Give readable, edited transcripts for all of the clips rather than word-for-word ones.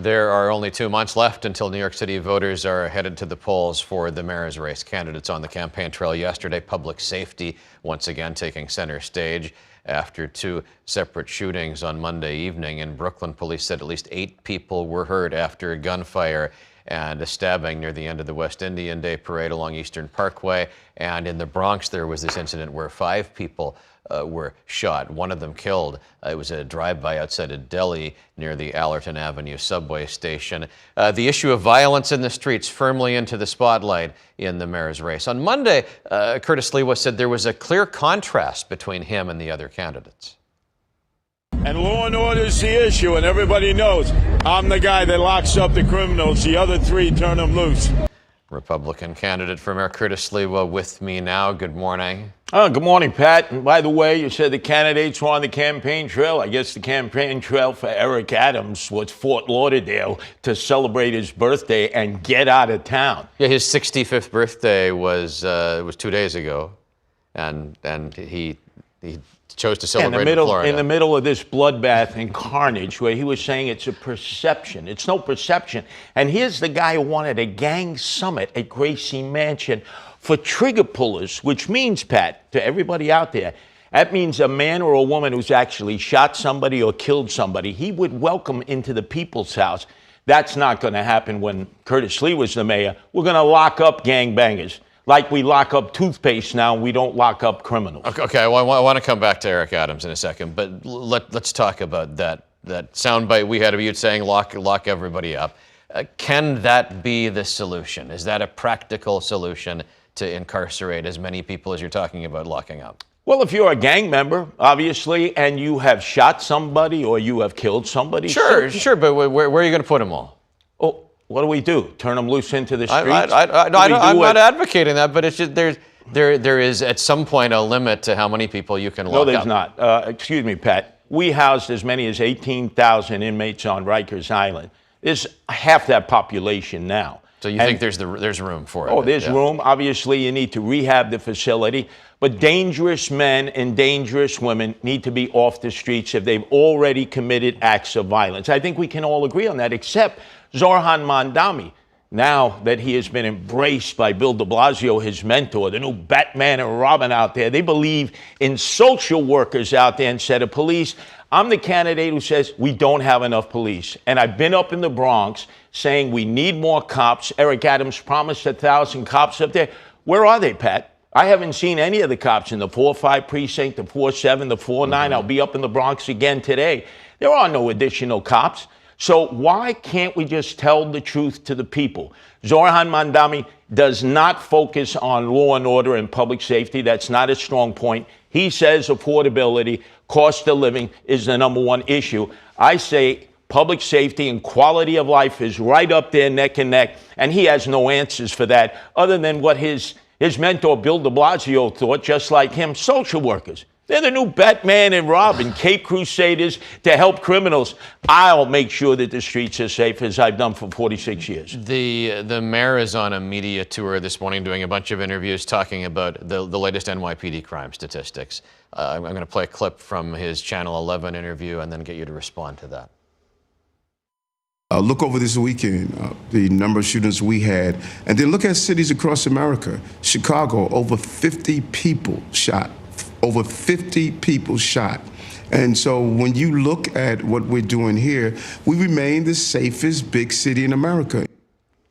There are only 2 months left until New York City voters are headed to the polls for the mayor's race. Candidates on the campaign trail yesterday. Public safety once again taking center stage after 2 separate shootings on Monday evening. In Brooklyn, police said at least 8 people were hurt after a gunfire and a stabbing near the end of the West Indian Day parade along Eastern Parkway. And in the Bronx, there was this incident where 5 people were shot, one of them killed. It was a drive-by outside a deli near the Allerton Avenue subway station. The issue of violence in the streets firmly into the spotlight in the mayor's race. On Monday, Curtis Sliwa said there was a clear contrast between him and the other candidates. And law and order is the issue, and everybody knows I'm the guy that locks up the criminals. The other 3 turn them loose. Republican candidate for Mayor Curtis Sliwa with me now. Good morning. Good morning, Pat. And by the way, you said the candidates were on the campaign trail. I guess the campaign trail for Eric Adams was Fort Lauderdale to celebrate his birthday and get out of town. Yeah, his 65th birthday was 2 days ago, and he chose to celebrate in Florida. In the middle of this bloodbath and carnage where he was saying it's a perception. It's no perception. And here's the guy who wanted a gang summit at Gracie Mansion for trigger pullers, which means, Pat, to everybody out there, that means a man or a woman who's actually shot somebody or killed somebody, he would welcome into the people's house. That's not going to happen when Curtis Sliwa was the mayor. We're going to lock up gangbangers. Like we lock up toothpaste now, we don't lock up criminals. Okay, I want to come back to Eric Adams in a second, but let's talk about that soundbite we had of you saying lock everybody up. Can that be the solution? Is that a practical solution to incarcerate as many people as you're talking about locking up? Well, if you're a gang member, obviously, and you have shot somebody or you have killed somebody. Sure, but where are you going to put them all? Oh. What do we do? Turn them loose into the streets? I'm not advocating that, but it's just there is at some point a limit to how many people you can lock up. No, there's not. Excuse me, Pat. We housed as many as 18,000 inmates on Rikers Island. There's half that population now. So you think there's room for it? Oh, there's room. Obviously, you need to rehab the facility. But dangerous men and dangerous women need to be off the streets if they've already committed acts of violence. I think we can all agree on that, except Zohran Mamdani. Now that he has been embraced by Bill de Blasio, his mentor, the new Batman and Robin out there, they believe in social workers out there instead of police. I'm the candidate who says we don't have enough police. And I've been up in the Bronx saying we need more cops. Eric Adams promised 1,000 cops up there. Where are they, Pat? I haven't seen any of the cops in the 4-5 precinct, the 4-7, the 4-9. I'll be up in the Bronx again today. There are no additional cops. So why can't we just tell the truth to the people? Zohran Mamdani does not focus on law and order and public safety. That's not his strong point. He says affordability, cost of living is the #1 issue. I say public safety and quality of life is right up there neck and neck, and he has no answers for that other than what his mentor Bill de Blasio thought, just like him, social workers. They're the new Batman and Robin, Cape Crusaders to help criminals. I'll make sure that the streets are safe, as I've done for 46 years. The mayor is on a media tour this morning doing a bunch of interviews talking about the latest NYPD crime statistics. I'm going to play a clip from his Channel 11 interview and then get you to respond to that. Look over this weekend, the number of shootings we had, and then look at cities across America. Chicago, over 50 people shot. Over 50 people shot. And so when you look at what we're doing here, we remain the safest big city in America.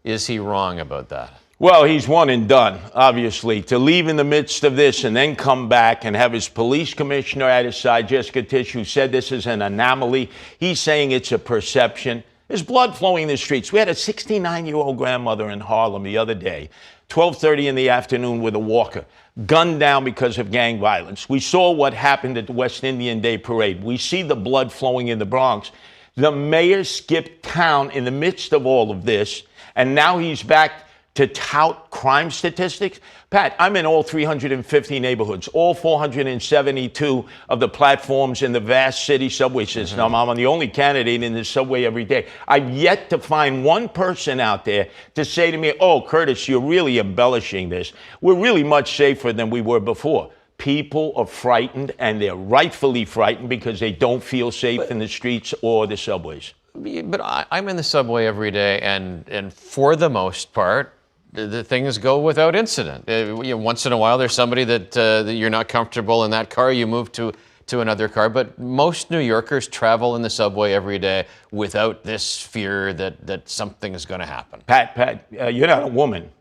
Is he wrong about that? Well, he's one and done, obviously. To leave in the midst of this and then come back and have his police commissioner at his side, Jessica Tisch, who said this is an anomaly. He's saying it's a perception. There's blood flowing in the streets. We had a 69-year-old grandmother in Harlem the other day, 12:30 in the afternoon with a walker, gunned down because of gang violence. We saw what happened at the West Indian Day Parade. We see the blood flowing in the Bronx. The mayor skipped town in the midst of all of this, and now he's back to tout crime statistics. Pat, I'm in all 350 neighborhoods, all 472 of the platforms in the vast city subway system. I'm the only candidate in the subway every day. I've yet to find one person out there to say to me, oh, Curtis, you're really embellishing this. We're really much safer than we were before. People are frightened, and they're rightfully frightened because they don't feel safe in the streets or the subways. But I'm in the subway every day, and for the most part, the things go without incident. Once in a while, there's somebody that you're not comfortable in that car, you move to another car. But most New Yorkers travel in the subway every day without this fear that something is going to happen. Pat, you're not a woman.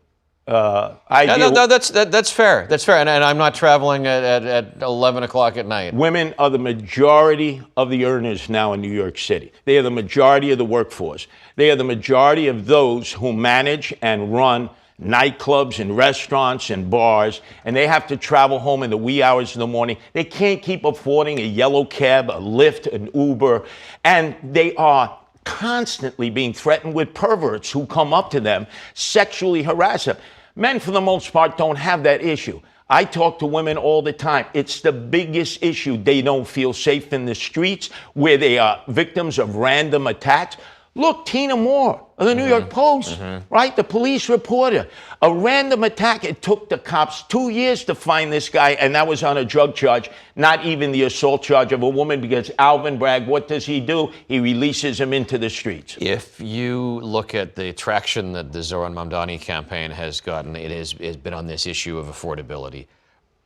No, that's fair. That's fair. And I'm not traveling at 11 o'clock at night. Women are the majority of the earners now in New York City. They are the majority of the workforce. They are the majority of those who manage and run nightclubs and restaurants and bars, and they have to travel home in the wee hours of the morning. They can't keep affording a yellow cab, a Lyft, an Uber, and they are constantly being threatened with perverts who come up to them, sexually harass them. Men, for the most part, don't have that issue. I talk to women all the time. It's the biggest issue. They don't feel safe in the streets where they are victims of random attacks. Look, Tina Moore of the New York Post, right? The police reporter. A random attack. It took the cops 2 years to find this guy, and that was on a drug charge, not even the assault charge of a woman, because Alvin Bragg, what does he do? He releases him into the streets. If you look at the traction that the Zohran Mamdani campaign has gotten, it has been on this issue of affordability.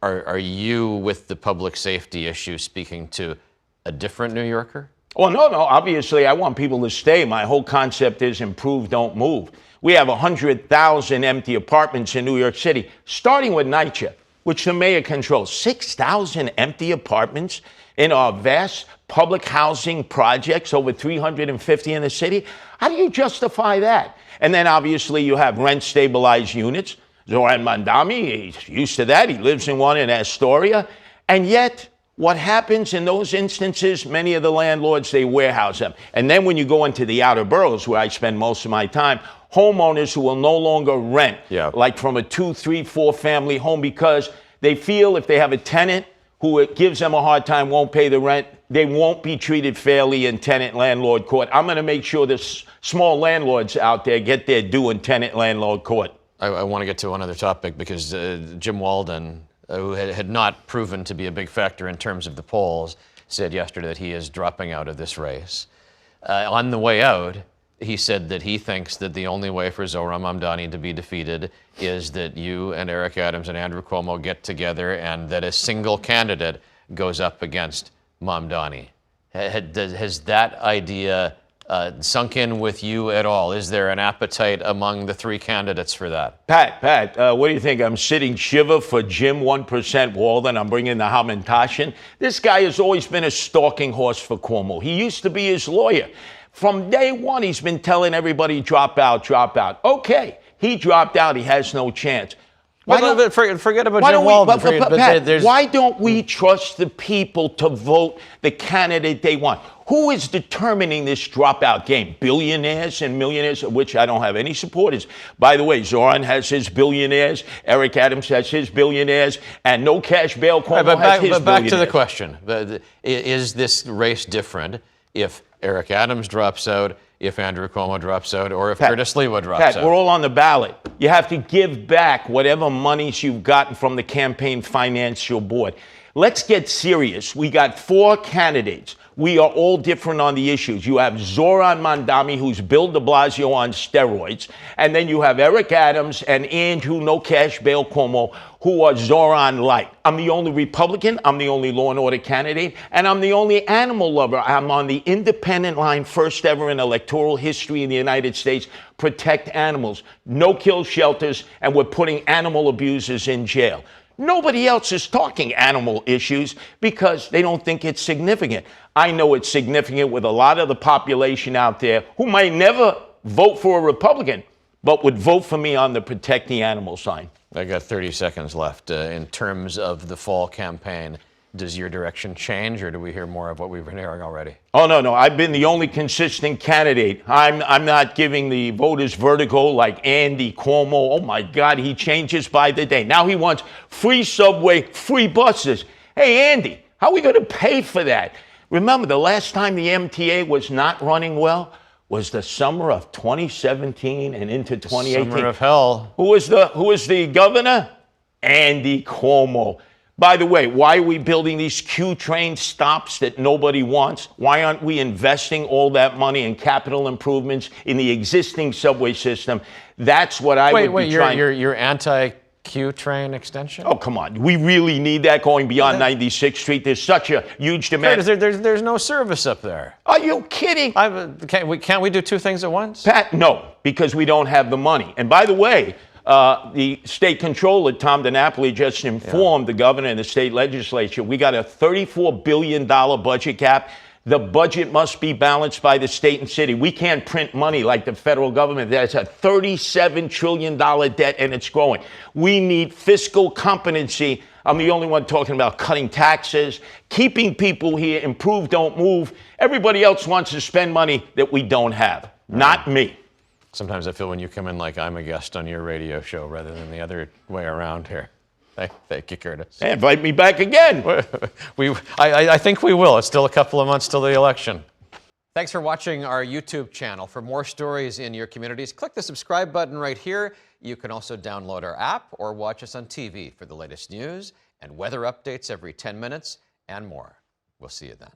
Are you, with the public safety issue, speaking to a different New Yorker? Well, no. Obviously, I want people to stay. My whole concept is improve, don't move. We have 100,000 empty apartments in New York City, starting with NYC, which the mayor controls. 6,000 empty apartments in our vast public housing projects, over 350 in the city. How do you justify that? And then, obviously, you have rent-stabilized units. Zohran Mamdani, he's used to that. He lives in one in Astoria. And yet, what happens in those instances, many of the landlords, they warehouse them. And then when you go into the outer boroughs, where I spend most of my time, homeowners who will no longer rent, like from a 2, 3, 4 family home, because they feel if they have a tenant who gives them a hard time, won't pay the rent, they won't be treated fairly in tenant-landlord court. I'm going to make sure the small landlords out there get their due in tenant-landlord court. I want to get to another topic, because Jim Walden, who had not proven to be a big factor in terms of the polls, said yesterday that he is dropping out of this race. On the way out, he said that he thinks that the only way for Zohran Mamdani to be defeated is that you and Eric Adams and Andrew Cuomo get together, and that a single candidate goes up against Mamdani. Has that idea sunk in with you at all? Is there an appetite among the 3 candidates for that? Pat, what do you think? I'm sitting shiva for Jim 1% Walden. I'm bringing the Hamantashen. This guy has always been a stalking horse for Cuomo. He used to be his lawyer. From day one, he's been telling everybody, drop out, drop out. Okay, he dropped out. He has no chance. Forget about Jim Walden. Why don't we trust the people to vote the candidate they want? Who is determining this dropout game? Billionaires and millionaires, of which I don't have any supporters. By the way, Zohran has his billionaires, Eric Adams has his billionaires, and no cash bail Cuomo has his billionaires. But back to the question. Is this race different if Eric Adams drops out, if Andrew Cuomo drops out, or if Curtis Sliwa drops out? We're all on the ballot. You have to give back whatever monies you've gotten from the campaign financial board. Let's get serious. We got 4 candidates. We are all different on the issues. You have Zohran Mamdani, who's Bill de Blasio on steroids, and then you have Eric Adams and Andrew No Cash Bail Cuomo, who are Zohran light. I'm the only Republican, I'm the only law and order candidate, and I'm the only animal lover. I'm on the independent line, first ever in electoral history in the United States, protect animals, no kill shelters, and we're putting animal abusers in jail. Nobody else is talking animal issues because they don't think it's significant. I know it's significant with a lot of the population out there who might never vote for a Republican, but would vote for me on the protect the animal sign. I got 30 seconds left. In terms of the fall campaign, does your direction change, or do we hear more of what we've been hearing already? Oh, no. I've been the only consistent candidate. I'm not giving the voters vertigo like Andy Cuomo. Oh, my God, he changes by the day. Now he wants free subway, free buses. Hey, Andy, how are we going to pay for that? Remember, the last time the MTA was not running well was the summer of 2017 and into 2018. Summer of hell. Who was the governor? Andy Cuomo. By the way, why are we building these Q train stops that nobody wants? Why aren't we investing all that money in capital improvements in the existing subway system? That's what I would be trying. You're anti-Q train extension? Oh, come on. We really need that going beyond 96th Street. There's such a huge demand. There's no service up there. Are you kidding? Can't we do two things at once? Pat, no, because we don't have the money. And by the way, the state controller, Tom DiNapoli, just informed the governor and the state legislature, we got a $34 billion budget cap. The budget must be balanced by the state and city. We can't print money like the federal government. That's a $37 trillion debt, and it's growing. We need fiscal competency. I'm the only one talking about cutting taxes, keeping people here, improve, don't move. Everybody else wants to spend money that we don't have. Not me. Sometimes I feel when you come in like I'm a guest on your radio show rather than the other way around here. Thank you, Curtis. Hey, invite me back again. I think we will. It's still a couple of months till the election. Thanks for watching our YouTube channel. For more stories in your communities, click the subscribe button right here. You can also download our app or watch us on TV for the latest news and weather updates every 10 minutes and more. We'll see you then.